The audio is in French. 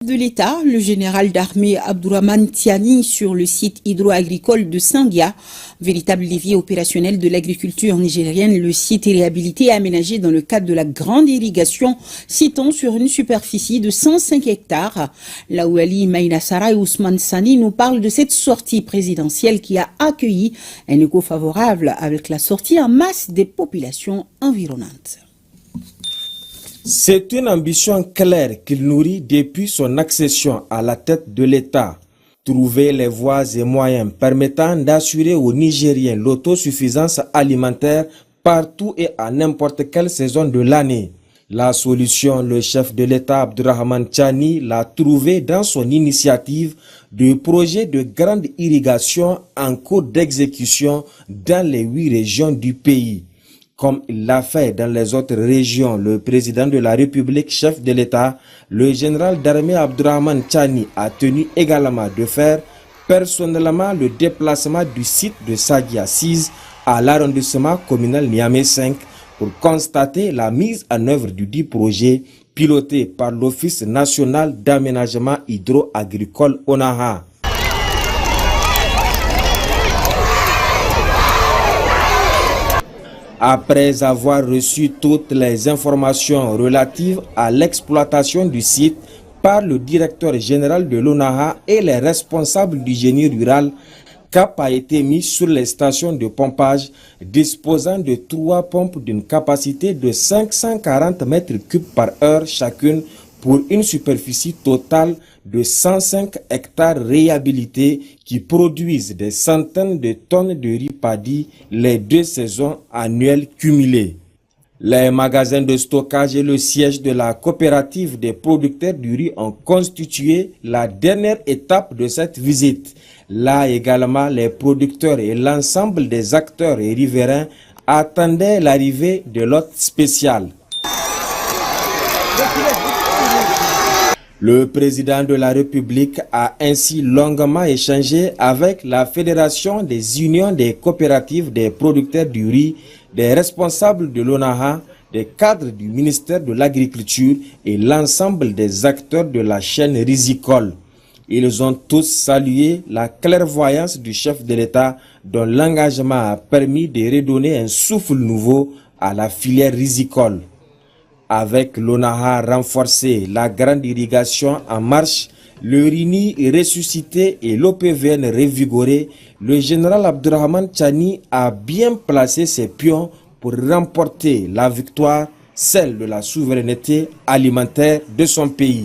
De l'État, le général d'armée Abdourahmane Tiani sur le site hydro-agricole de Sangia, véritable levier opérationnel de l'agriculture nigérienne. Le site est réhabilité et aménagé dans le cadre de la grande irrigation, citant sur une superficie de 105 hectares. Laouali Maïnassara et Ousmane Sani nous parlent de cette sortie présidentielle qui a accueilli un écho favorable avec la sortie en masse des populations environnantes. C'est une ambition claire qu'il nourrit depuis son accession à la tête de l'État. Trouver les voies et moyens permettant d'assurer aux Nigériens l'autosuffisance alimentaire partout et à n'importe quelle saison de l'année. La solution, le chef de l'État Abdourahmane Tiani l'a trouvée dans son initiative de projet de grande irrigation en cours d'exécution dans les 8 régions du pays. Comme il l'a fait dans les autres régions, le président de la République, chef de l'État, le général d'armée Abdourahmane Tiani a tenu également de faire personnellement le déplacement du site de Sagia 6 à l'arrondissement communal Niamey 5 pour constater la mise en œuvre du dit projet piloté par l'Office national d'aménagement hydro-agricole ONAHA. Après avoir reçu toutes les informations relatives à l'exploitation du site par le directeur général de l'ONAHA et les responsables du génie rural, cap a été mis sur les stations de pompage disposant de 3 pompes d'une capacité de 540 mètres cubes par heure chacune pour une superficie totale de 105 hectares réhabilités qui produisent des centaines de tonnes de riz paddy les 2 saisons annuelles cumulées. Les magasins de stockage et le siège de la coopérative des producteurs du riz ont constitué la dernière étape de cette visite. Là également, les producteurs et l'ensemble des acteurs et riverains attendaient l'arrivée de l'hôte spécial. Le président de la République a ainsi longuement échangé avec la Fédération des unions des coopératives des producteurs du riz, des responsables de l'ONAHA, des cadres du ministère de l'Agriculture et l'ensemble des acteurs de la chaîne rizicole. Ils ont tous salué la clairvoyance du chef de l'État dont l'engagement a permis de redonner un souffle nouveau à la filière rizicole. Avec l'ONAHA renforcé, la grande irrigation en marche, le RINI ressuscité et l'OPVN revigoré, le général Abdourahmane Tiani a bien placé ses pions pour remporter la victoire, celle de la souveraineté alimentaire de son pays.